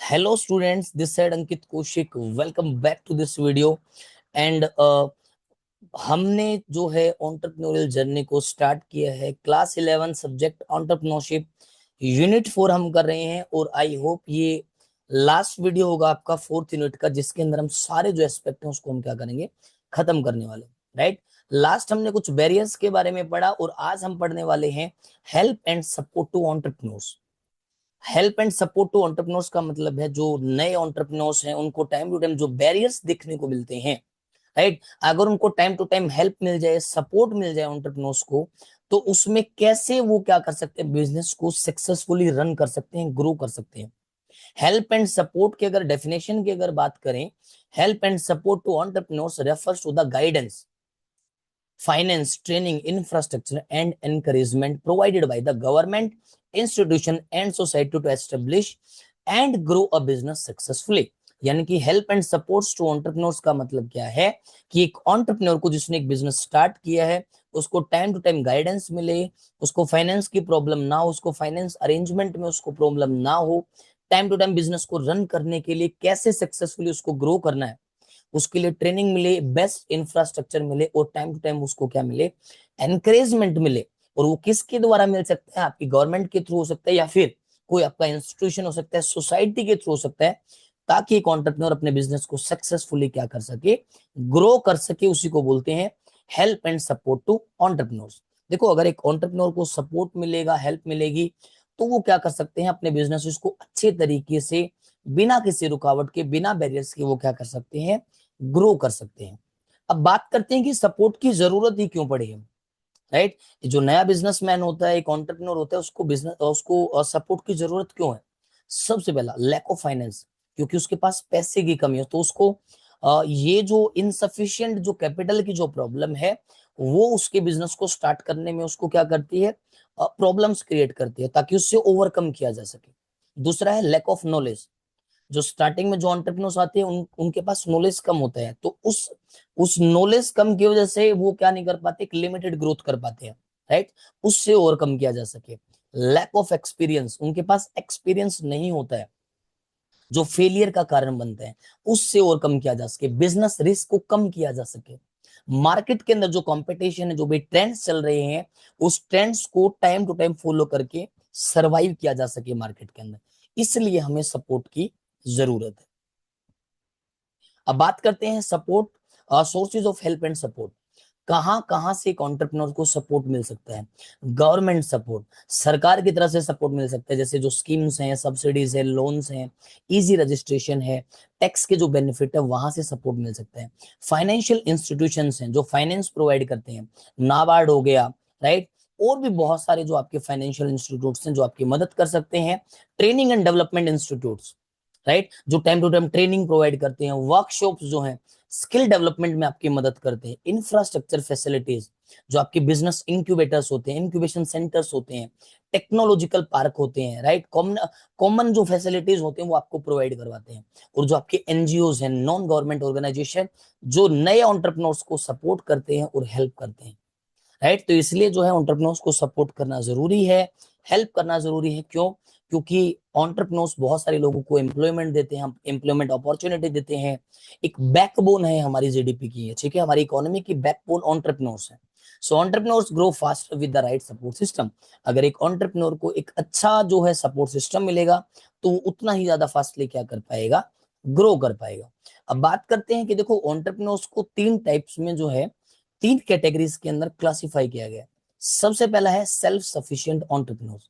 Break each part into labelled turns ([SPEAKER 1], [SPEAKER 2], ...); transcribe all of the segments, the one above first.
[SPEAKER 1] Hello students, this side Ankit Kaushik. Welcome back to this video. And हमने जो है entrepreneurial journey को start किया है। क्लास 11 सब्जेक्ट एंटरप्रेन्योरशिप यूनिट 4 हम कर रहे हैं और आई होप ये लास्ट वीडियो होगा आपका 4th यूनिट का, जिसके अंदर हम सारे जो एस्पेक्ट हैं उसको हम क्या करेंगे, खत्म करने वाले। राइट, लास्ट हमने कुछ बैरियर्स के बारे में पढ़ा और आज हम पढ़ने वाले हैं help and support to entrepreneurs. Help and support to entrepreneurs का मतलब है जो नए एंटरप्रेन्योर्स हैं उनको टाइम टू टाइम जो बैरियर्स देखने को मिलते हैं, राइट, अगर उनको टाइम टू टाइम हेल्प मिल जाए, सपोर्ट मिल जाए एंटरप्रेन्योर्स को, तो उसमें कैसे वो क्या कर सकते हैं, बिजनेस को सक्सेसफुली रन कर सकते हैं, ग्रो कर सकते हैं। हेल्प एंड सपोर्ट की अगर डेफिनेशन की अगर बात करें, help and support to entrepreneurs refers to the guidance, finance, training, infrastructure, and encouragement provided by the government, institution, and society to establish and grow a business successfully। यानी कि help and support to entrepreneurs का मतलब क्या है कि एक entrepreneur को जिसने एक बिजनेस स्टार्ट किया है उसको टाइम टू टाइम गाइडेंस मिले, उसको फाइनेंस की प्रॉब्लम ना हो, उसको फाइनेंस अरेंजमेंट में उसको प्रॉब्लम ना हो, टाइम टू टाइम बिजनेस को रन करने के लिए कैसे सक्सेसफुली उसको ग्रो करना है उसके लिए ट्रेनिंग मिले, बेस्ट इंफ्रास्ट्रक्चर मिले और टाइम टू टाइम उसको क्या मिले, एनकरेजमेंट मिले। और वो किसके द्वारा मिल सकता है, आपकी गवर्नमेंट के थ्रू हो सकता है या फिर कोई आपका इंस्टीट्यूशन हो सकता है, सोसाइटी के थ्रू हो सकता है, ताकि एक एंटरप्रेन्योर अपने बिजनेस को सक्सेसफुली क्या कर सके, ग्रो कर सके। उसी को बोलते हैं help and support to entrepreneurs. देखो, अगर एक एंटरप्रेन्योर को सपोर्ट मिलेगा, हेल्प मिलेगी, तो वो क्या कर सकते हैं, अपने बिजनेस को अच्छे तरीके से बिना किसी रुकावट के, बिना बैरियर्स के वो क्या कर सकते हैं, ग्रो कर सकते हैं। अब बात करते हैं कि सपोर्ट की जरूरत ही क्यों पड़ी है। राइट, जो नया बिजनेसमैन होता है, एक एंटरप्रेन्योर होता है, उसको बिजनेस उसको सपोर्ट की जरूरत क्यों है। सबसे पहला लैक ऑफ फाइनेंस, क्योंकि उसके पास पैसे की कमी है, तो उसको ये जो इनसफिशियंट जो कैपिटल की जो प्रॉब्लम है वो उसके बिजनेस को स्टार्ट करने में उसको क्या करती है, प्रॉब्लम्स क्रिएट करती है, ताकि उससे ओवरकम किया जा सके। दूसरा है लैक ऑफ नॉलेज। जो स्टार्टिंग में जो एंटरप्रेन्योर्स आते हैं उनके पास नॉलेज कम होता है, तो उस नॉलेज कम की वजह से वो क्या नहीं कर पाते, एक लिमिटेड ग्रोथ कर पाते हैं। राइट, उससे ओवरकम किया जा सके। लैक ऑफ एक्सपीरियंस, उनके पास एक्सपीरियंस नहीं होता है जो फेलियर का कारण बनता है, उससे ओवरकम किया जा सके, बिजनेस रिस्क को कम किया जा सके। मार्केट के अंदर जो कंपटीशन है, जो भी ट्रेंड्स चल रहे हैं, उस ट्रेंड्स को टाइम टू टाइम फॉलो करके सरवाइव किया जा सके मार्केट के अंदर। इसलिए हमें सपोर्ट की जरूरत है। अब बात करते हैं support, sources of help and support. कहां कहां से एक एंटरप्रेन्योर को सपोर्ट मिल सकता है। गवर्नमेंट सपोर्ट, सरकार की तरफ से सपोर्ट मिल सकता है, जैसे जो स्कीम्स हैं, सब्सिडीज है, लोन्स हैं, इजी रजिस्ट्रेशन है, टैक्स के जो बेनिफिट है वहां से सपोर्ट मिल सकता है। फाइनेंशियल इंस्टीट्यूशंस हैं जो फाइनेंस प्रोवाइड करते हैं, नाबार्ड हो गया, राइट, और भी बहुत सारे जो आपके फाइनेंशियल इंस्टीट्यूट्स हैं जो आपकी मदद कर सकते हैं। Training and development institutes, right, जो time to time training provide करते हैं। वर्कशॉप्स जो हैं स्किल डेवलपमेंट में आपकी मदद करते हैं। इंफ्रास्ट्रक्चर फैसिलिटीज, जो आपके बिजनेस इंक्यूबेटर्स होते हैं, इंक्यूबेशन सेंटर्स होते हैं, टेक्नोलॉजिकल पार्क होते हैं, राइट, कॉमन जो फैसिलिटीज होते हैं वो आपको प्रोवाइड करवाते हैं। और जो आपके एनजीओज हैं, नॉन गवर्नमेंट ऑर्गेनाइजेशन, जो नए एंटरप्रेन्योर्स को सपोर्ट करते हैं और हेल्प करते हैं। राइट, तो इसलिए जो है एंटरप्रेन्योर्स को सपोर्ट करना जरूरी है, हेल्प करना जरूरी है। क्यों? क्योंकि एंटरप्रेन्योर्स बहुत सारे लोगों को एम्प्लॉयमेंट देते हैं, एम्प्लॉयमेंट अपॉर्चुनिटी देते हैं। एक बैकबोन है हमारी जीडीपी की है, ठीक है, हमारी इकोनॉमी की बैकबोन एंटरप्रेन्योर्स है। So entrepreneurs grow fast with the right support system. अगर एक एंटरप्रेन्योर को एक अच्छा जो है सपोर्ट सिस्टम मिलेगा तो वो उतना ही ज्यादा फास्टली क्या कर पाएगा, ग्रो कर पाएगा। अब बात करते हैं कि देखो एंटरप्रेन्योर्स को तीन टाइप्स में जो है, तीन कैटेगरीज के अंदर क्लासिफाई किया गया है। सबसे पहला है self sufficient entrepreneurs.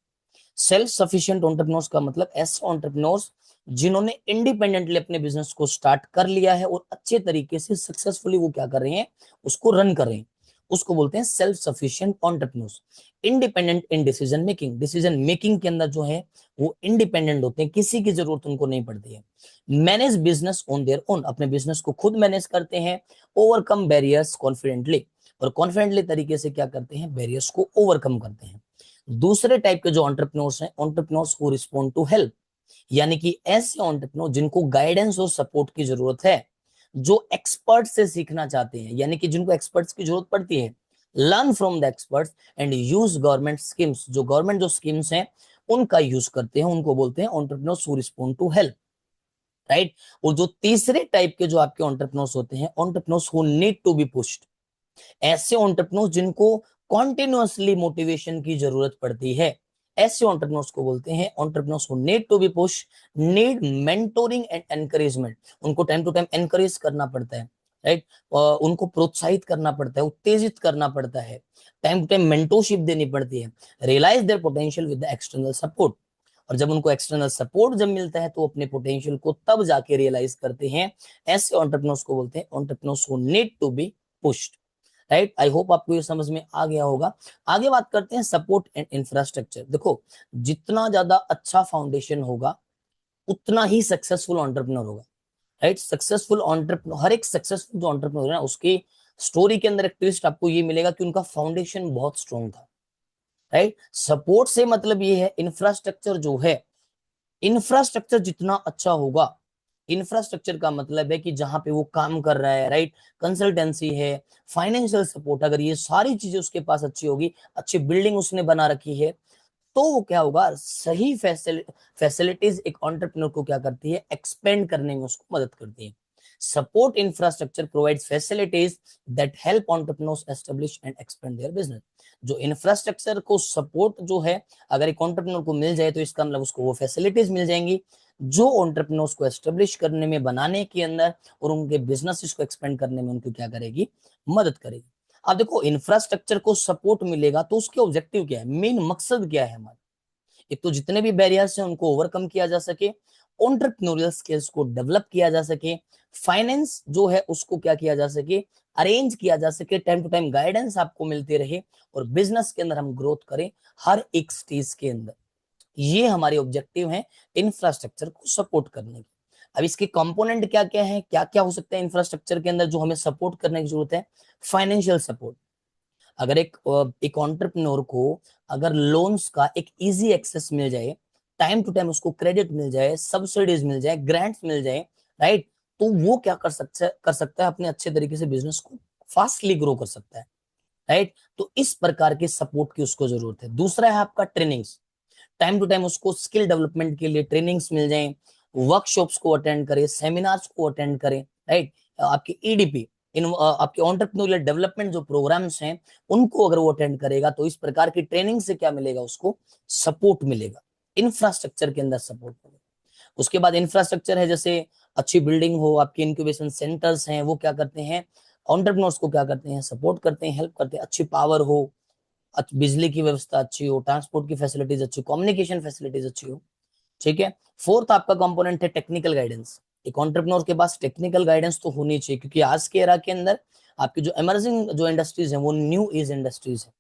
[SPEAKER 1] Self sufficient entrepreneurs का मतलब ऐसे एंटरप्रेन्योर्स जिन्होंने इंडिपेंडेंटली अपने बिजनेस को स्टार्ट कर लिया है और अच्छे तरीके से सक्सेसफुली वो क्या कर रहे हैं, उसको रन कर रहे हैं, उसको बोलते हैं self sufficient entrepreneurs. Independent in decision making, decision making के अंदर जो है वो इंडिपेंडेंट होते हैं, किसी की जरूरत उनको नहीं पड़ती है। Manage business on their own, अपने बिजनेस को खुद मैनेज करते हैं। ओवरकम बैरियर्स कॉन्फिडेंटली, और कॉन्फिडेंटली तरीके से क्या करते हैं, बैरियर्स को ओवरकम करते हैं। दूसरे टाइप के जो एंटरप्रेन्योर्स हैं, entrepreneurs who respond to help, यानी कि ऐसे एंटरप्रेन्योर जिनको गाइडेंस और सपोर्ट की जरूरत है, जो एक्सपर्ट से सीखना चाहते हैं, यानी कि जिनको एक्सपर्ट्स की जरूरत पड़ती है, learn from the experts and use government schemes, जो गवर्नमेंट जो स्कीम्स हैं उनका यूज करते हैं, उनको बोलते हैं entrepreneurs who respond to help. Right. और जो तीसरे टाइप के जो आपके एंटरप्रेन्योर्स होते हैं, entrepreneurs who need to be pushed, ऐसे एंटरप्रेन्योर्स जिनको कॉन्टिन्यूअसली मोटिवेशन की जरूरत पड़ती है, ऐसे एंटरप्रेन्योर्स को बोलते हैं entrepreneurs who need to be push, need mentoring and encouragement. उनको टाइम टू टाइम एनकरेज करना पड़ता है, राइट। उनको प्रोत्साहित करना पड़ता है, उत्तेजित करना पड़ता है, टाइम टू टाइम मेंटोरशिप देनी पड़ती है, realise their potential with the external support. और जब उनको एक्सटर्नल सपोर्ट जब मिलता है तो अपने पोटेंशियल को तब जाके रियलाइज करते हैं। ऐसे एंटरप्रेन्योर्स को बोलते हैं entrepreneurs who need to be pushed, right. I hope आपको ये समझ में आ गया होगा। आगे बात करते हैं सपोर्ट एंड इंफ्रास्ट्रक्चर। देखो, जितना ज्यादा अच्छा फाउंडेशन होगा उतना ही सक्सेसफुल एंटरप्रेन्योर होगा, राइट। सक्सेसफुल एंटरप्रेन्योर, हर एक सक्सेसफुल जो एंटरप्रेन्योर है ना, उसकी स्टोरी के अंदर एक ट्विस्ट आपको ये मिलेगा कि उनका फाउंडेशन बहुत स्ट्रॉन्ग था, राइट। सपोर्ट से मतलब ये है इंफ्रास्ट्रक्चर जो है, इंफ्रास्ट्रक्चर जितना अच्छा होगा, इंफ्रास्ट्रक्चर का मतलब है कि जहां पे वो काम कर रहा है, राइट, कंसल्टेंसी है, फाइनेंशियल सपोर्ट, अगर ये सारी चीजें उसके पास अच्छी होगी, अच्छी बिल्डिंग उसने बना रखी है, तो वो क्या होगा, सही फैसिलिटीज एक एंटरप्रेन्योर को क्या करती है, एक्सपेंड करने में उसको मदद करती है। Support infrastructure provides facilities that help entrepreneurs establish and expand their business. जो इंफ्रास्ट्रक्चर को सपोर्ट जो है, अगर एक एंटरप्रेन्योर को मिल जाए तो इसका मतलब उसको वो फैसिलिटीज मिल जाएंगी जो एंटरप्रेन्योर्स को एस्टेब्लिश करने में, बनाने के अंदर और उनके बिजनेस को एक्सपेंड करने में उनको क्या करेगी, मदद करेगी। अब देखो, इंफ्रास्ट्रक्चर को सपोर्ट मिलेगा तो उसके ऑब्जेक्टिव क्या है, मेन मकसद क्या है हमारा, एक तो जितने भी बैरियर्स हैं उनको ओवरकम किया जा सके, एंटरप्रेन्योरियल स्किल्स को डेवलप किया जा सके, फाइनेंस जो है उसको क्या किया जा सके, अरेंज किया जा सके, टाइम टू टाइम गाइडेंस आपको मिलते रहे और बिजनेस के अंदर हम ग्रोथ करें हर एक स्टेज के अंदर। ये हमारे ऑब्जेक्टिव हैं इंफ्रास्ट्रक्चर को सपोर्ट करने के। अब इसके कंपोनेंट क्या क्या है, क्या क्या हो सकता है इंफ्रास्ट्रक्चर के अंदर जो हमें सपोर्ट करने की जरूरत है। फाइनेंशियल सपोर्ट, अगर एक एंटरप्रेन्योर को अगर लोन्स का एक इजी एक्सेस मिल जाए, टाइम टू टाइम उसको क्रेडिट मिल जाए, सब्सिडीज मिल जाए, ग्रांट्स मिल जाए, राइट, तो वो क्या कर सकता है अपने अच्छे तरीके से बिजनेस को फास्टली ग्रो कर सकता है, राइट। तो इस प्रकार के सपोर्ट की उसको जरूरत है। दूसरा है आपका ट्रेनिंग्स, टाइम टू टाइम उसको स्किल डेवलपमेंट के लिए ट्रेनिंग्स मिल जाए, वर्कशॉप्स को अटेंड करे, सेमिनार्स को अटेंड करे, राइट। आपके ईडीपी, इन आपके एंटरप्रेन्योरियल डेवलपमेंट जो प्रोग्राम्स हैं उनको अगर वो अटेंड करेगा तो इस प्रकार की ट्रेनिंग से क्या मिलेगा, उसको सपोर्ट मिलेगा, इंफ्रास्ट्रक्चर के अंदर सपोर्ट मिलेगा। उसके बाद इंफ्रास्ट्रक्चर है, जैसे अच्छी बिल्डिंग हो, आपके इंक्यूबेशन सेंटर्स हैं, वो क्या करते हैं, एंटरप्रेन्योर्स को क्या करते हैं, सपोर्ट करते हैं, हेल्प करते हैं। अच्छी पावर हो, बिजली की व्यवस्था अच्छी हो, ट्रांसपोर्ट की फैसिलिटीज अच्छी, कम्युनिकेशन फैसिलिटीज अच्छी हो, ठीक है। फोर्थ आपका कंपोनेंट है टेक्निकल गाइडेंस। एक एंटरप्रेन्योर के पास टेक्निकल गाइडेंस तो होनी चाहिए, क्योंकि आज के एरा के अंदर आपकी जो इमर्जिंग जो इंडस्ट्रीज है वो न्यू एज इंडस्ट्रीज है,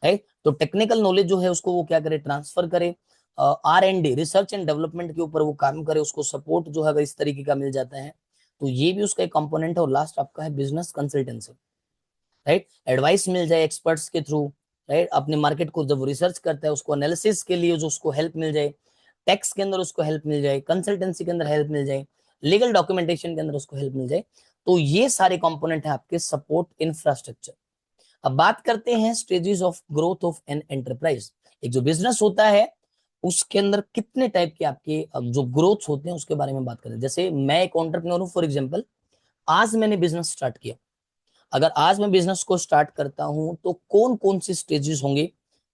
[SPEAKER 1] राइट। तो टेक्निकल नॉलेज जो है उसको वो क्या करे, ट्रांसफर करे, R&D, रिसर्च एंड डेवलपमेंट के ऊपर वो काम करे, उसको सपोर्ट जो है अगर इस तरीके का मिल जाता है तो ये भी उसका एक कंपोनेंट है। और लास्ट आपका है बिजनेस कंसल्टेंसी, राइट, एडवाइस मिल जाए एक्सपर्ट्स के थ्रू, राइट। अपने मार्केट को जब रिसर्च करता है उसको एनालिसिस के लिए जो उसको हेल्प मिल जाए, टैक्स के अंदर उसको हेल्प मिल जाए, कंसल्टेंसी के अंदर हेल्प मिल जाए, लीगल डॉक्यूमेंटेशन के अंदर उसको हेल्प मिल जाए, तो ये सारे कंपोनेंट है आपके सपोर्ट इंफ्रास्ट्रक्चर। अब बात करते हैं stages of growth of an enterprise. एक जो बिजनेस होता है उसके अंदर कितने टाइप के आपके जो ग्रोथ होते हैं उसके बारे में बात करें। जैसे मैं एक एंटरप्रेन्योर हूं, फॉर एग्जांपल आज मैंने बिजनेस स्टार्ट किया, अगर आज मैं बिजनेस को स्टार्ट करता हूं तो कौन कौन सी स्टेजेस होंगे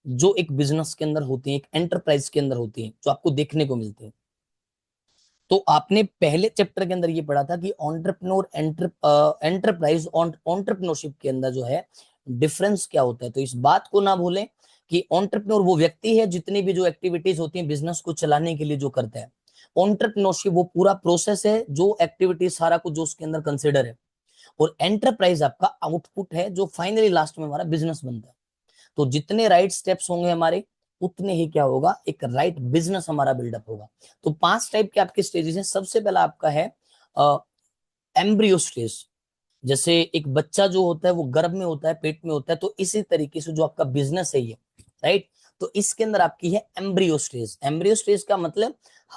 [SPEAKER 1] जो एक बिजनेस के अंदर होती हैं, एक एंटरप्राइज के अंदर होती हैं, जो आपको देखने को मिलती हैं। तो आपने पहले चैप्टर के अंदर ये पढ़ा था कि एंटरप्रेन्योर एंटरप्राइज और एंटरप्रेन्योरशिप के अंदर जो है डिफरेंस क्या होता है। तो इस बात को ना भूलें कि एंटरप्रेन्योर वो व्यक्ति है जितनी भी जो एक्टिविटीज होती हैं बिजनेस को चलाने के लिए जो करता है। एंटरप्रेन्योरशिप वो पूरा प्रोसेस है, जो एक्टिविटीज सारा कुछ जो उसके अंदर कंसिडर है। और एंटरप्राइज आपका आउटपुट है जो फाइनली लास्ट में हमारा बिजनेस बनता है। तो जितने राइट स्टेप्स होंगे हमारे उतने ही क्या होगा, एक राइट बिजनेस हमारा बिल्डअप होगा। तो 5 टाइप के आपके स्टेजेस हैं। सबसे पहला आपका है एम्ब्रियो स्टेज। जैसे एक बच्चा जो होता है वो गर्भ में होता है, पेट में होता है, तो इसी तरीके से जो आपका बिजनेस है ये, राइट। तो इसके अंदर आपकी है एम्ब्रियो स्टेज। एम्ब्रियो स्टेज का मतलब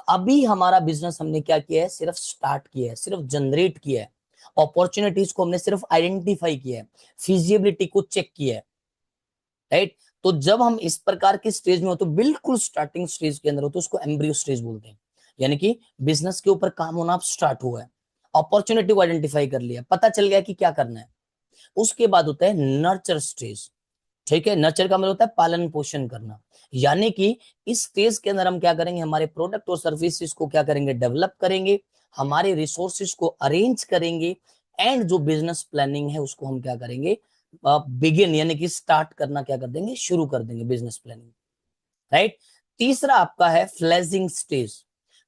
[SPEAKER 1] अभी हमारा बिजनेस हमने क्या किया है, सिर्फ स्टार्ट किया है, सिर्फ जनरेट किया है, अपॉर्चुनिटीज को हमने सिर्फ आइडेंटिफाई किया है, फिजिबिलिटी को चेक किया है, राइट। तो जब हम इस प्रकार के स्टेज में हो तो बिल्कुल स्टार्टिंग स्टेज के अंदर हो तो उसको एम्ब्रियो स्टेज बोलते हैं। यानी कि बिजनेस के ऊपर काम होना अब स्टार्ट हुआ है, अपॉर्चुनिटी को आइडेंटिफाई कर लिया, पता चल गया कि क्या करना है। उसके बाद होता है नर्चर स्टेज। ठीक है, नर्चर का मतलब होता है पालन पोषण करना। यानी कि इस स्टेज के अंदर हम क्या करेंगे, हमारे प्रोडक्ट और सर्विसेज को क्या करेंगे, डेवलप करेंगे, हमारे रिसोर्सेज को अरेंज करेंगे, एंड जो बिजनेस प्लानिंग है उसको हम क्या करेंगे, बिगिन यानी कि स्टार्ट करना क्या कर देंगे, शुरू कर देंगे बिजनेस प्लानिंग। राइट। तीसरा आपका है फ्लेजिंग स्टेज।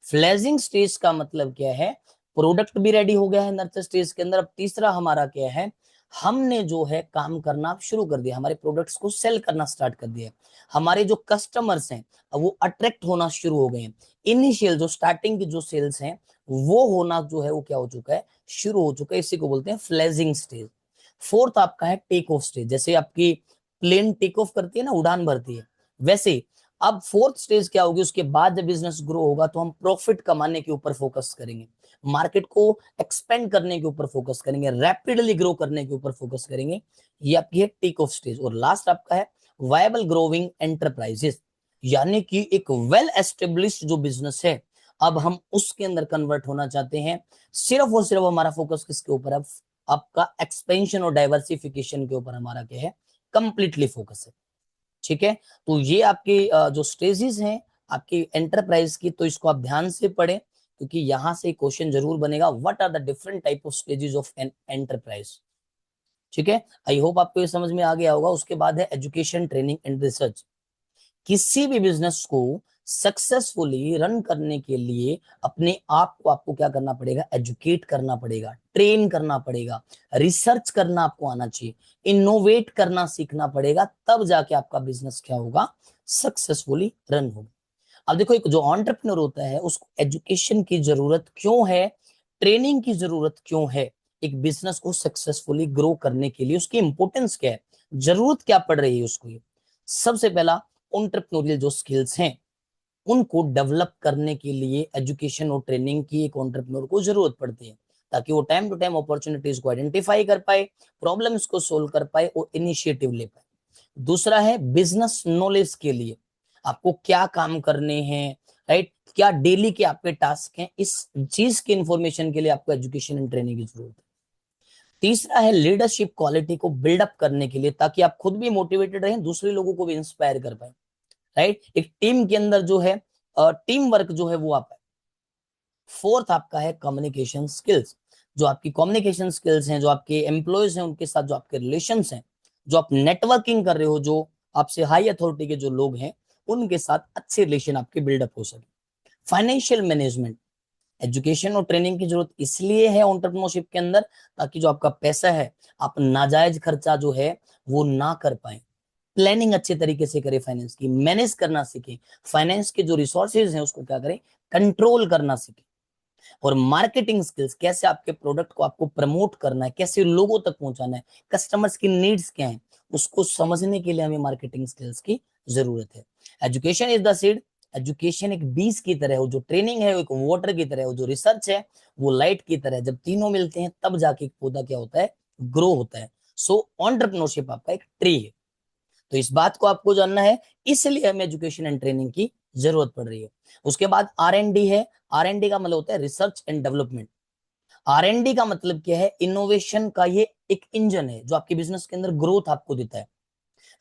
[SPEAKER 1] फ्लेजिंग स्टेज का मतलब क्या है, प्रोडक्ट भी रेडी हो गया है नर्चर स्टेज के अंदर। अब तीसरा हमारा क्या है, हमने जो है काम करना शुरू कर दिया, हमारे प्रोडक्ट्स को सेल करना स्टार्ट कर दिया, हमारे जो कस्टमर्स हैं वो अट्रैक्ट होना शुरू हो गए हैं। इनिशियल जो स्टार्टिंग की जो सेल्स हैं वो होना जो है वो क्या हो चुका है, शुरू हो चुका है, इसी को बोलते हैं फ्लेजिंग स्टेज। फोर्थ आपका है टेक ऑफ स्टेज। जैसे आपकी प्लेन टेक ऑफ करती है ना, उड़ान भरती है, वैसे अब फोर्थ स्टेज क्या होगी, उसके बाद जब बिजनेस ग्रो होगा तो हम प्रॉफिट कमाने के ऊपर फोकस करेंगे, मार्केट को एक्सपेंड करने के ऊपर फोकस करेंगे, रैपिडली ग्रो करने के ऊपर फोकस करेंगे। ये आपकी है टेक ऑफ स्टेज। और लास्ट आपका है वायबल ग्रोइंग एंटरप्राइजेस, यानी कि एक वेल एस्टेब्लिश्ड जो बिजनेस है, अब हम उसके अंदर कन्वर्ट होना चाहते हैं। सिर्फ और सिर्फ हमारा फोकस किसके ऊपर है, आपका एक्सपेंशन और डाइवर्सिफिकेशन के ऊपर हमारा क्या है, कंप्लीटली फोकस है। ठीक है, तो ये आपके जो स्टेजेस हैं आपकी एंटरप्राइज की, तो इसको आप ध्यान से पढ़ें, क्योंकि यहां से क्वेश्चन जरूर बनेगा, what are the different type of stages of an enterprise. ठीक है, आई होप आपको ये समझ में आ गया होगा। उसके बाद है एजुकेशन, ट्रेनिंग एंड रिसर्च। किसी भी बिजनेस को सक्सेसफुली रन करने के लिए अपने आप को आपको क्या करना पड़ेगा, एजुकेट करना पड़ेगा, ट्रेन करना पड़ेगा, रिसर्च करना आपको आना चाहिए, इनोवेट करना सीखना पड़ेगा, तब जाके आपका बिजनेस क्या होगा, सक्सेसफुली रन होगा। अब देखो, एक जो एंटरप्रेन्योर होता है उसको एजुकेशन की जरूरत क्यों है, ट्रेनिंग की जरूरत क्यों है, एक बिजनेस को सक्सेसफुली ग्रो करने के लिए उसकी इंपॉर्टेंस क्या है, जरूरत क्या पड़ रही है उसको। सबसे पहला, एंटरप्रेन्योरियल जो स्किल्स हैं उनको डेवलप करने के लिए एजुकेशन और ट्रेनिंग की एक एंटरप्रेन्योर को जरूरत पड़ती है, ताकि वो टाइम टू टाइम अपॉर्चुनिटीज को आइडेंटिफाई कर पाए, प्रॉब्लम्स को सोल्व कर पाए और इनिशिएटिव ले पाए। दूसरा है बिजनेस नॉलेज के लिए, आपको क्या काम करने हैं, राइट, क्या डेली के आपके टास्क हैं, इस चीज की इंफॉर्मेशन के लिए आपको एजुकेशन एंड ट्रेनिंग की जरूरत है। तीसरा है लीडरशिप क्वालिटी को बिल्डअप करने के लिए, ताकि आप खुद भी मोटिवेटेड रहें, दूसरे लोगों को भी इंस्पायर कर पाए। राइट, एक टीम के अंदर जो है टीम वर्क जो है वो आप है। फोर्थ आपका है कम्युनिकेशन स्किल्स। जो आपकी कम्युनिकेशन स्किल्स हैं, जो आपके एम्प्लॉयज हैं उनके साथ जो आपके रिलेशंस हैं, जो आप नेटवर्किंग कर रहे हो, जो आपसे हाई अथॉरिटी के जो लोग हैं उनके साथ अच्छे रिलेशन आपके बिल्डअप हो सके। फाइनेंशियल मैनेजमेंट, एजुकेशन और ट्रेनिंग की जरूरत इसलिए है एंटरप्रेन्योरशिप के अंदर, ताकि जो आपका पैसा है आप नाजायज खर्चा जो है वो ना कर पाए, प्लानिंग अच्छे तरीके से करें, फाइनेंस की मैनेज करना सीखें, फाइनेंस के जो रिसोर्सेज हैं उसको क्या करें, कंट्रोल करना सीखें। और मार्केटिंग स्किल्स, कैसे आपके प्रोडक्ट को आपको प्रमोट करना है, कैसे लोगों तक पहुंचाना है, कस्टमर्स की नीड्स क्या है, उसको समझने के लिए हमें मार्केटिंग स्किल्स की जरूरत है। Education is the seed, education एक बीज की तरह हो, जो ट्रेनिंग है वो एक वाटर की तरह हो, जो रिसर्च है वो लाइट की तरह, जब तीनों मिलते हैं तब जाके एक पौधा क्या होता है, ग्रो होता है। सो एंटरप्रेन्योरशिप आपका एक ट्री है। तो इस बात को आपको जानना है, इसलिए हमें एजुकेशन एंड ट्रेनिंग की जरूरत पड़ रही है। उसके बाद R&D है। R&D का मतलब होता है रिसर्च एंड डेवलपमेंट। R&D का मतलब क्या है, इनोवेशन का ये एक इंजन है जो आपके बिजनेस के अंदर ग्रोथ आपको देता है,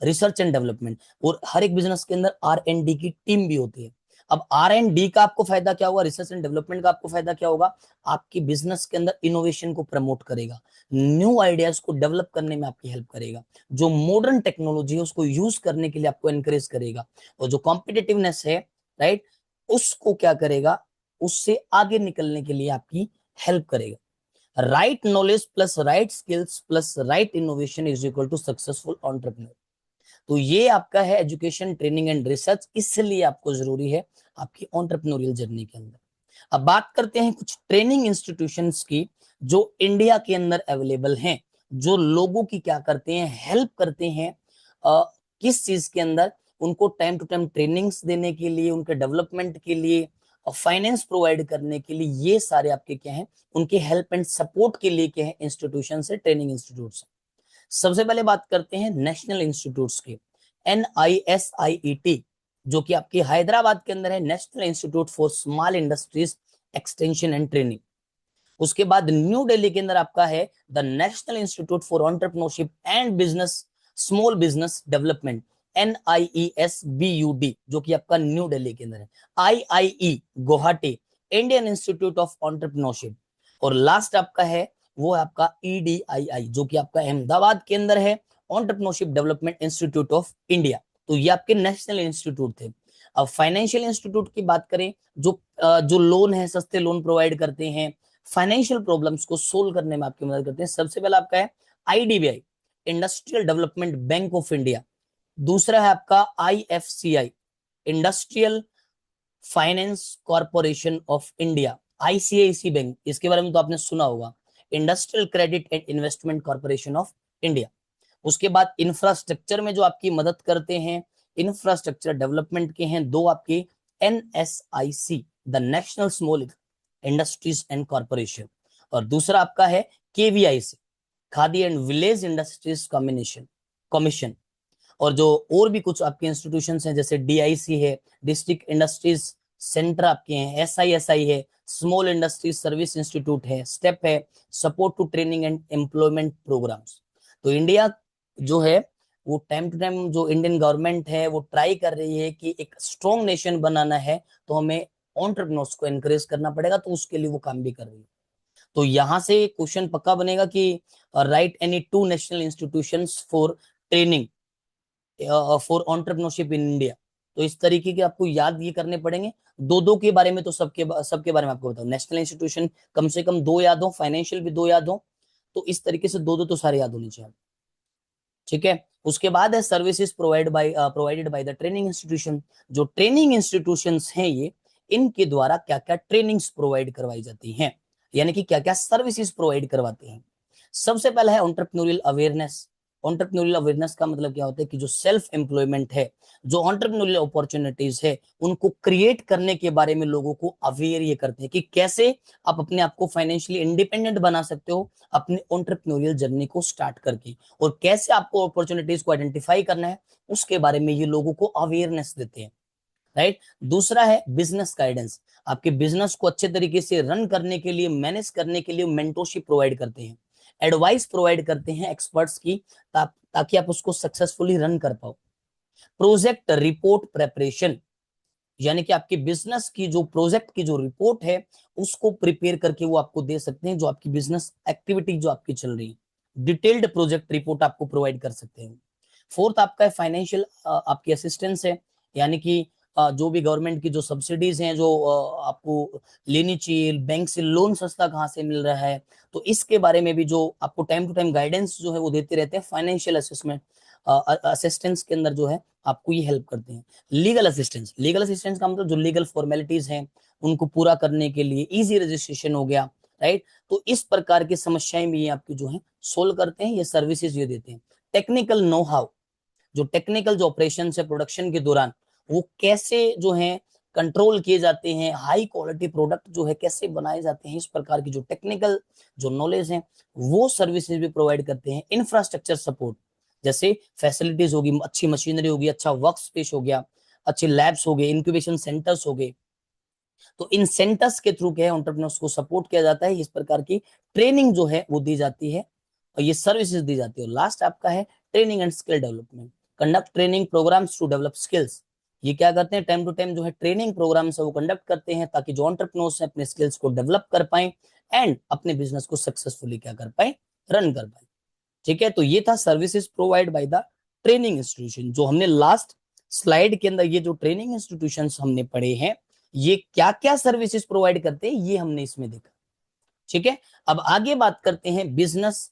[SPEAKER 1] रिसर्च एंड डेवलपमेंट। और हर एक बिजनेस के अंदर R&D की टीम भी होती है। अब R&D का आपको फायदा क्या होगा, रिसर्च एंड डेवलपमेंट का आपको फायदा क्या होगा, आपकी बिजनेस के अंदर इनोवेशन को प्रमोट करेगा, न्यू आइडियाज को डेवलप करने में आपकी हेल्प करेगा, जो मॉडर्न टेक्नोलॉजी है उसको यूज करने के लिए आपको एनकरेज करेगा, और जो कॉम्पिटिटिवनेस है, राइट, उसको क्या करेगा, उससे आगे निकलने के लिए आपकी हेल्प करेगा। Right knowledge plus right skills plus right innovation is equal to successful entrepreneur. तो ये आपका है एजुकेशन, ट्रेनिंग एंड रिसर्च, इसलिए आपको जरूरी है आपकी एंटरप्रेन्योरियल जर्नी के अंदर। अब बात करते हैं कुछ ट्रेनिंग इंस्टीट्यूशंस की जो इंडिया के अंदर अवेलेबल हैं, जो लोगों की क्या करते हैं, हेल्प करते हैं, किस चीज के अंदर, उनको टाइम टू टाइम ट्रेनिंग्स देने के लिए, उनके डेवलपमेंट के लिए, फाइनेंस प्रोवाइड करने के लिए, ये सारे आपके क्या है, उनके हेल्प एंड सपोर्ट के लिए क्या है, इंस्टीट्यूशन है, ट्रेनिंग इंस्टीट्यूट। सबसे पहले बात करते हैं नेशनल इंस्टीट्यूट्स की, NISIET। जो कि आपकी हैदराबाद के अंदर है, national institute for small industries extension and training. उसके बाद न्यू दिल्ली के अंदर आपका है the national institute for entrepreneurship and business small business development, NIESBUD, जो कि आपका न्यू दिल्ली के अंदर है। IIE Guwahati, Indian institute of entrepreneurship. और लास्ट आपका है वो है आपका EDII, जो कि आपका अहमदाबाद के अंदर है, entrepreneurship development institute of India. तो ये आपके नेशनल इंस्टीट्यूट थे। अब फाइनेंशियल इंस्टीट्यूट की बात करें, जो लोन है, सस्ते लोन प्रोवाइड करते हैं, फाइनेंशियल प्रॉब्लम्स को सोल्व करने में आपकी मदद करते हैं। सबसे पहला आपका है IDBI, industrial development bank of India. दूसरा है आपका IFCI, industrial finance corporation of India. ICICI bank, इसके बारे में तो आपने सुना होगा, industrial credit and investment corporation of India. उसके बाद इंफ्रास्ट्रक्चर में जो आपकी मदद करते हैं, इंफ्रास्ट्रक्चर डेवलपमेंट के हैं दो आपके, NSIC, the national small industries and corporation. और दूसरा आपका है KVIC, khadi and village industries commission. और जो और भी कुछ आपके इंस्टीट्यूशन हैं, जैसे DIC है, डिस्ट्रिक्ट इंडस्ट्रीज सेंटर आपके हैं, SISI है, स्मॉल इंडस्ट्रीज सर्विस इंस्टीट्यूट है, स्टेप है, support to training and employment programmes. तो इंडिया जो है वो टाइम टू टाइम, जो इंडियन गवर्नमेंट है वो ट्राई कर रही है कि एक स्ट्रॉन्ग नेशन बनाना है, तो हमें एंटरप्रेन्योर्स को एनकरेज करना पड़ेगा, तो उसके लिए वो काम भी कर रही है। तो यहां से क्वेश्चन पक्का बनेगा कि right any two national institutions for training for entrepreneurship in India. तो इस तरीके के आपको याद ये करने पड़ेंगे। दो दो के बारे में तो सबके बारे में आपको बताओ, नेशनल इंस्टीट्यूशन कम से कम दो याद हो, फाइनेंशियल भी दो याद हो, तो इस तरीके से दो दो तो सारे याद होने चाहिए। ठीक है। उसके बाद है services provided by the training institution. जो ट्रेनिंग इंस्टीट्यूशंस हैं ये, इनके द्वारा क्या क्या ट्रेनिंग्स प्रोवाइड करवाई जाती हैं, यानी कि क्या क्या सर्विसेज प्रोवाइड करवाते हैं। सबसे पहला है एंटरप्रेन्योरियल अवेयरनेस। एंटरप्रेन्योरियल अवेयरनेस का मतलब क्या होता है कि जो सेल्फ एम्प्लॉयमेंट है, जो एंटरप्रेन्योरियल अपॉर्चुनिटीज है, उनको क्रिएट करने के बारे में लोगों को अवेयर ये करते हैं कि कैसे आप अपने आप को फाइनेंशियली इंडिपेंडेंट बना सकते हो अपने एंटरप्रेन्योरियल जर्नी को स्टार्ट करके, और कैसे आपको अपॉर्चुनिटीज को आइडेंटिफाई करना है, उसके बारे में ये लोगों को अवेयरनेस देते हैं। राइट। दूसरा है बिजनेस गाइडेंस। आपके बिजनेस को अच्छे तरीके से रन करने के लिए, मैनेज करने के लिए मेंटरशिप प्रोवाइड करते हैं, एडवाइस प्रोवाइड करते हैं एक्सपर्ट्स की, ताकि आप उसको सक्सेसफुली रन कर पाओ। प्रोजेक्ट रिपोर्ट प्रेपरेशन, यानी कि आपके बिजनेस की जो प्रोजेक्ट की जो रिपोर्ट है, उसको प्रिपेयर करके वो आपको दे सकते हैं, जो आपकी बिजनेस एक्टिविटी जो आपकी चल रही है, डिटेल्ड प्रोजेक्ट रिपोर्ट आपको प्रोवाइड कर सकते हैं। फोर्थ आपका है फाइनेंशियल आपकी असिस्टेंस है, यानी कि जो भी गवर्नमेंट की जो सब्सिडीज हैं, जो आपको लेनी चाहिए, बैंक से लोन सस्ता कहाँ से मिल रहा है, तो इसके बारे में भी जो आपको टाइम टू टाइम गाइडेंस जो है वो देते रहते हैं। फाइनेंशियल असिस्टेंस के अंदर जो है आपको ये हेल्प करते हैं। लीगल असिस्टेंस, लीगल असिस्टेंस का मतलब जो लीगल फॉर्मेलिटीज हैं उनको पूरा करने के लिए, इजी रजिस्ट्रेशन हो गया, राइट। तो इस प्रकार की समस्याएं भी ये आपकी जो है सोल्व करते हैं, ये सर्विसेज ये देते हैं। टेक्निकल नो हाउ, जो टेक्निकल जो ऑपरेशन है प्रोडक्शन के दौरान, वो कैसे जो है कंट्रोल किए जाते हैं, हाई क्वालिटी प्रोडक्ट जो है कैसे बनाए जाते हैं, इस प्रकार की जो टेक्निकल जो नॉलेज है वो सर्विसेज भी प्रोवाइड करते हैं। इंफ्रास्ट्रक्चर सपोर्ट, जैसे फैसिलिटीज होगी, अच्छी मशीनरी होगी, अच्छा वर्क स्पेस हो गया, अच्छे लैब्स हो गए, इंक्यूबेशन सेंटर्स हो गए, तो इन सेंटर्स के थ्रू क्या है एंटरप्रेन्योर्स को सपोर्ट किया जाता है, इस प्रकार की ट्रेनिंग जो है वो दी जाती है, और ये सर्विसेज दी जाती है। लास्ट आपका है training and skill development, conduct training programmes to develop skills. ये क्या करते हैं, टाइम टू टाइम जो है ट्रेनिंग प्रोग्राम्स है वो कंडक्ट करते हैं, ताकि जो एंटरप्रेन्योर्स है अपने स्किल्स को डेवलप कर पाए एंड अपने बिजनेस को सक्सेसफुली क्या कर पाए, रन कर पाए। ठीक है। तो ये था services provide by the training institution. जो हमने लास्ट स्लाइड के अंदर ये जो ट्रेनिंग इंस्टीट्यूशन हमने पढ़े हैं, ये क्या क्या सर्विसेज प्रोवाइड करते हैं, ये हमने इसमें देखा। ठीक है। अब आगे बात करते हैं बिजनेस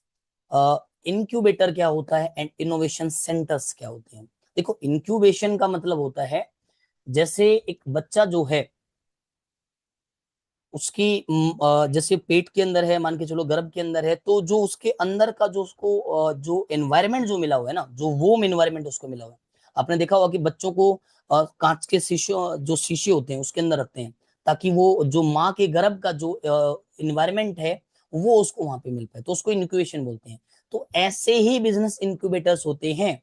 [SPEAKER 1] इंक्यूबेटर क्या होता है एंड इनोवेशन सेंटर्स क्या होते हैं। देखो, इंक्यूबेशन का मतलब होता है, जैसे एक बच्चा जो है उसकी जैसे पेट के अंदर है, मान के चलो गर्भ के अंदर है, तो जो उसके अंदर का जो उसको जो एनवायरमेंट जो मिला हुआ है ना, जो वो एनवायरमेंट उसको मिला हुआ है। आपने देखा होगा कि बच्चों को कांच के शीशे, जो शीशे होते हैं उसके अंदर रखते हैं, ताकि वो जो माँ के गर्भ का जो एनवायरमेंट है वो उसको वहां पे मिल पाए, तो उसको इनक्यूबेशन बोलते हैं। तो ऐसे ही बिजनेस इंक्यूबेटर्स होते हैं,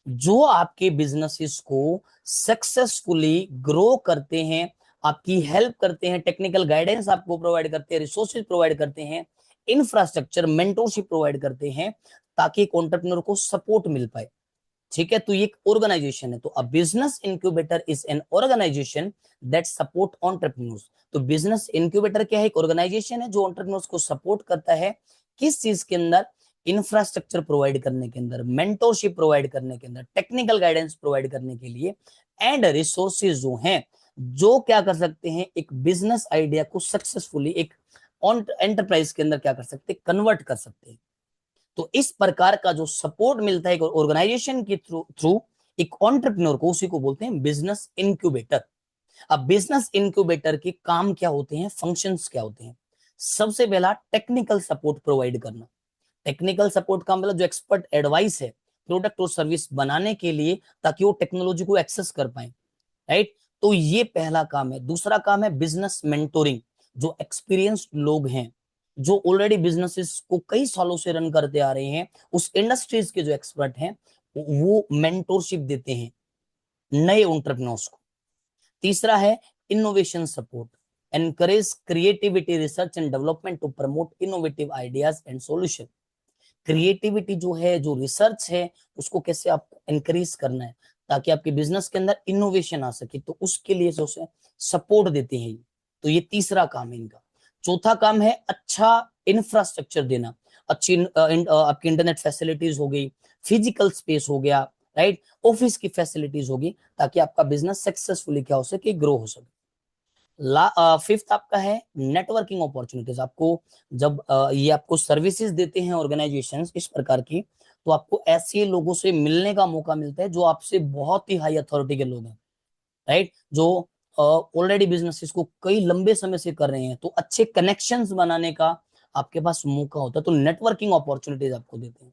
[SPEAKER 1] जो आपके बिजनेसेस को सक्सेसफुली ग्रो करते हैं, आपकी हेल्प करते हैं, टेक्निकल गाइडेंस आपको प्रोवाइड करते हैं, रिसोर्सेज प्रोवाइड करते हैं, इंफ्रास्ट्रक्चर मेंटोरशिप प्रोवाइड करते हैं, ताकि एक एंटरप्रेन्योर को सपोर्ट मिल पाए। ठीक है, तो ये एक ऑर्गेनाइजेशन है। तो a business incubator is an organisation that support entrepreneurs. तो बिजनेस इंक्यूबेटर क्या है? एक ऑर्गेनाइजेशन है जो एंटरप्रेन्योर्स को सपोर्ट करता है। किस चीज के अंदर? इंफ्रास्ट्रक्चर प्रोवाइड करने के अंदर, मेंटोरशिप प्रोवाइड करने के अंदर, टेक्निकल गाइडेंस प्रोवाइड करने के लिए, एंड रिसोर्सेज जो हैं, जो क्या कर सकते हैं, एक बिजनेस आइडिया को सक्सेसफुली एक एंटरप्राइज के अंदर क्या कर सकते हैं, कन्वर्ट कर सकते हैं। तो इस प्रकार का जो सपोर्ट मिलता है एक ऑर्गेनाइजेशन के थ्रू एक एंटरप्रेन्योर को, उसी को बोलते हैं बिजनेस इंक्यूबेटर। अब बिजनेस इंक्यूबेटर के काम क्या होते हैं, फंक्शंस क्या होते हैं? सबसे पहला, टेक्निकल सपोर्ट प्रोवाइड करना। टेक्निकल सपोर्ट का मतलब जो एक्सपर्ट एडवाइस है प्रोडक्ट और सर्विस बनाने के लिए, ताकि वो टेक्नोलॉजी को एक्सेस कर पाए, राइट। तो ये पहला काम है। दूसरा काम है बिजनेस मेंटोरिंग। जो एक्सपीरियंस्ड लोग हैं, जो ऑलरेडी बिजनेसेस को कई सालों से रन करते आ रहे हैं, उस इंडस्ट्रीज के जो एक्सपर्ट हैं, वो मेंटोरशिप देते हैं नए एंटरप्रेन्योर्स को। तीसरा है innovation support, encourage creativity, research and development to promote innovative ideas and solution. Creativity जो है, जो रिसर्च है, उसको कैसे आप एनकरेज करना है ताकि आपके बिजनेस के अंदर इनोवेशन आ सके, तो उसके लिए जो सपोर्ट देते हैं। तो ये तीसरा काम है इनका। चौथा काम है अच्छा इंफ्रास्ट्रक्चर देना। अच्छी आपकी इंटरनेट फैसिलिटीज हो गई, फिजिकल स्पेस हो गया, राइट, ऑफिस की फैसिलिटीज होगी, ताकि आपका बिजनेस सक्सेसफुली क्या हो सके, ग्रो हो सके। फिफ्थ आपका है नेटवर्किंग अपॉर्चुनिटीज। आपको जब ये आपको सर्विसेज देते हैं ऑर्गेनाइजेशंस इस प्रकार की, तो आपको ऐसे लोगों से मिलने का मौका मिलता है जो आपसे बहुत ही हाई अथॉरिटी के लोग हैं, राइट, जो ऑलरेडी बिजनेसेस को कई लंबे समय से कर रहे हैं, तो अच्छे कनेक्शंस बनाने का आपके पास मौका होता है। तो नेटवर्किंग अपॉर्चुनिटीज आपको देते हैं।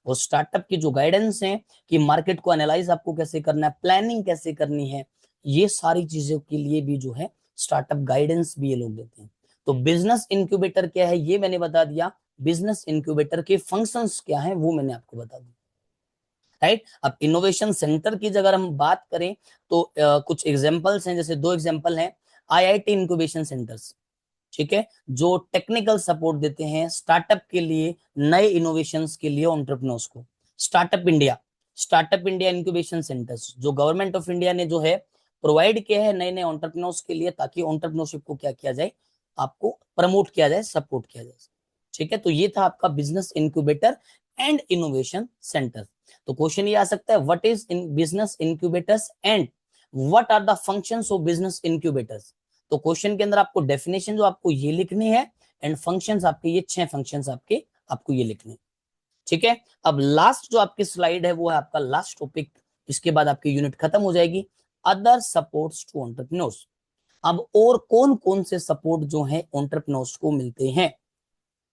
[SPEAKER 1] और स्टार्टअप की जो गाइडेंस है कि मार्केट को एनालाइज आपको कैसे करना है, प्लानिंग कैसे करनी है, ये सारी चीजों के लिए भी जो है स्टार्टअप गाइडेंस भी ये लोग देते हैं। तो बिजनेस इंक्यूबेटर क्या है ये मैंने बता दिया। बिजनेस इंक्यूबेटर के फंक्शंस क्या है वो मैंने आपको बता दिया, राइट। अब इनोवेशन सेंटर की अगर हम बात करें, तो कुछ एग्जांपल्स हैं, जैसे दो एग्जांपल हैं। आईआईटी इंक्यूबेशन सेंटर्स, ठीक है, जो टेक्निकल सपोर्ट देते हैं स्टार्टअप के लिए, नए इनोवेशंस के लिए एंटरप्रेन्योर्स को। स्टार्टअप इंडिया इंक्यूबेशन सेंटर्स जो गवर्नमेंट ऑफ इंडिया ने जो है प्रोवाइड किया है नए नए एंटरप्रेन्योर्स के लिए, ताकि एंटरप्रेन्योरशिप को क्या किया जाए, आपको प्रमोट किया जाए, सपोर्ट किया जाए। ठीक है, तो ये था आपका business incubator and innovation centre. तो क्वेश्चन ये आ सकता है, what is in business incubators and what are the functions of business incubators. तो क्वेश्चन के अंदर आपको डेफिनेशन जो आपको ये लिखनी है, एंड फंक्शंस आपके ये 6 फंक्शंस आपके आपको ये लिखने। ठीक है, अब लास्ट जो आपकी स्लाइड है वो है आपका लास्ट टॉपिक। इसके बाद आपकी यूनिट खत्म हो जाएगी। Other supports to entrepreneurs. अब और कौन कौन से सपोर्ट जो है एंटरप्रेन्योर्स को मिलते हैं,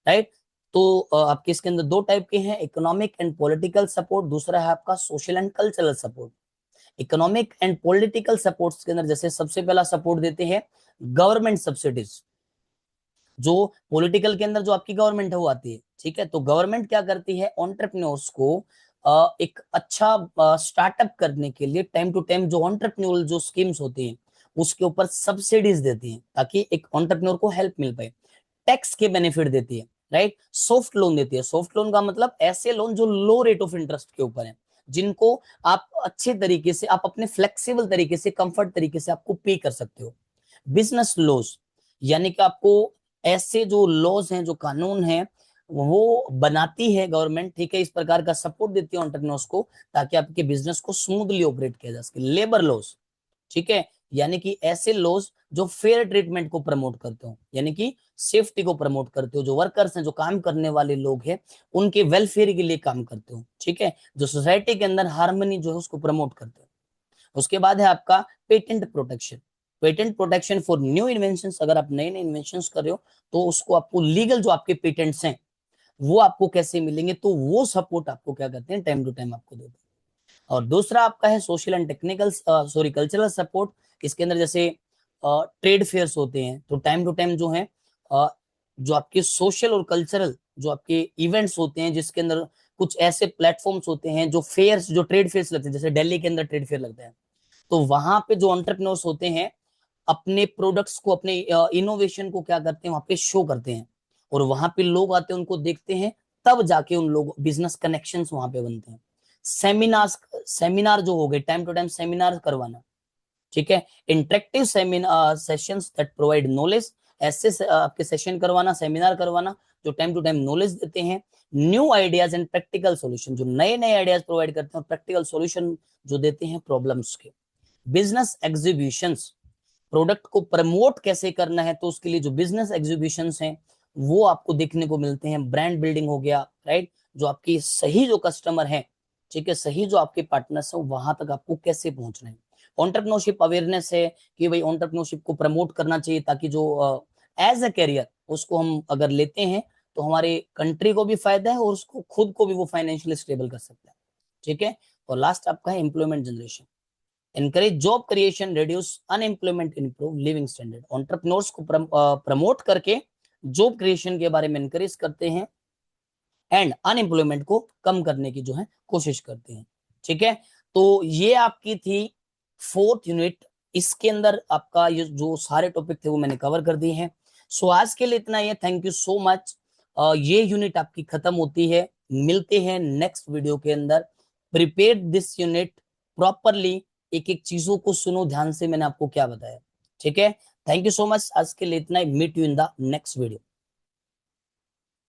[SPEAKER 1] राइट। तो आपके इसके अंदर दो टाइप के हैं, इकोनॉमिक एंड पॉलिटिकल सपोर्ट, दूसरा है आपका social and cultural support. Economic and political supports के अंदर जैसे सबसे पहला सपोर्ट देते हैं गवर्नमेंट सब्सिडीज। जो पॉलिटिकल के अंदर जो आपकी गवर्नमेंट है वो आती है, ठीक है। तो गवर्नमेंट क्या करती है, एंटरप्रेन्योर्स को एक अच्छा स्टार्टअप करने के लिए टाइम टू टाइम जो एंटरप्रेन्योरल जो स्कीम्स होती हैं उसके ऊपर सब्सिडीज देती है, ताकि एक एंटरप्रेन्योर को हेल्प मिल पाए। टैक्स के बेनिफिट देती है, राइट। सॉफ्ट लोन देती है। सॉफ्ट लोन का मतलब ऐसे लोन जो लो रेट ऑफ इंटरेस्ट के ऊपर है, जिनको आप अच्छे तरीके से, आप अपने फ्लेक्सिबल तरीके से, कंफर्ट तरीके से आपको पे कर सकते हो। बिजनेस लॉज, यानी कि आपको ऐसे जो लॉज हैं, जो कानून हैं, वो बनाती है गवर्नमेंट, ठीक है, इस प्रकार का सपोर्ट देती है एंटरप्रेन्योर्स को, ताकि आपके बिजनेस को स्मूथली ऑपरेट किया जा सके। लेबर लॉज, ठीक है, यानी कि ऐसे लॉज जो फेयर ट्रीटमेंट को प्रमोट करते हो, यानी कि सेफ्टी को प्रमोट करते हो, जो वर्कर्स हैं, जो काम करने वाले लोग हैं, उनके वेलफेयर के लिए काम करते हो, ठीक है, जो सोसाइटी के अंदर हार्मनी जो है उसको प्रमोट करते हो। उसके बाद है आपका patent protection. Patent protection for new invention. अगर आप नए नए इन्वेंशन कर रहे हो तो उसको आपको लीगल जो आपके पेटेंट्स हैं वो आपको कैसे मिलेंगे, तो वो सपोर्ट आपको क्या करते हैं, टाइम टू टाइम आपको देते हैं। और दूसरा आपका है social and technical sorry cultural support. इसके अंदर जैसे ट्रेड फेयर्स होते हैं, तो टाइम टू टाइम जो है जो आपके सोशल और कल्चरल जो आपके इवेंट्स होते हैं, जिसके अंदर कुछ ऐसे प्लेटफॉर्म्स होते हैं जो फेयर्स, जो ट्रेड फेयर्स लगते हैं, जैसे दिल्ली के अंदर ट्रेड फेयर लगता है, तो वहां पे जो एंटरप्रेन्योर्स होते हैं अपने प्रोडक्ट्स को, अपने इनोवेशन को क्या करते हैं, वहां पे शो करते हैं, और वहां पे लोग आते हैं, उनको देखते हैं, तब जाके उन लोग बिजनेस कनेक्शंस वहां पे बनते हैं। सेमिनार जो हो गए, टाइम टू टाइम सेमिनार करवाना, ठीक है, interactive seminar sessions that provide knowledge, ऐसे आपके सेशन करवाना, सेमिनार करवाना जो टाइम टू टाइम नॉलेज देते हैं। New ideas and practical solution, जो नए नए आइडियाज प्रोवाइड करते हैं, और प्रैक्टिकल सॉल्यूशन जो देते हैं प्रॉब्लम्स के। बिजनेस एग्जीबिशंस, प्रोडक्ट को प्रमोट कैसे करना है, तो उसके लिए जो बिजनेस एग्जीबिशंस हैं वो आपको देखने को मिलते हैं। ब्रांड बिल्डिंग हो गया, राइट, जो आपकी सही जो कस्टमर है, ठीक है, सही जो आपके पार्टनर्स है, वहां तक आपको कैसे पहुंचना है। एंटरप्रेन्योरशिप अवेयरनेस है कि भाई एंटरप्रेन्योरशिप को प्रमोट करना चाहिए, ताकि जो एज अ कैरियर उसको हम अगर लेते हैं तो हमारे कंट्री को भी फायदा है और उसको खुद को भी वो फाइनेंशियली स्टेबल कर सकता है, ठीक है। और लास्ट आपका है employment generation, encourage job creation, reduce unemployment, improve living standard. Entrepreneurs को प्रमोट करके जॉब क्रिएशन के बारे में encourage करते हैं, एंड अनएम्प्लॉयमेंट को कम करने की जो है कोशिश करते हैं, ठीक है। तो ये आपकी थी फोर्थ यूनिट। इसके अंदर आपका ये जो सारे टॉपिक थे वो मैंने कवर कर दिए हैं। सो आज के लिए इतना ही है, थैंक यू सो मच। ये यूनिट आपकी खत्म होती है, मिलते हैं नेक्स्ट वीडियो के अंदर। प्रिपेयर दिस यूनिट प्रॉपरली, एक एक चीजों को सुनो ध्यान से, मैंने आपको क्या बताया, ठीक है। थैंक यू सो मच, आज के लिए इतना ही, meet you in the next video.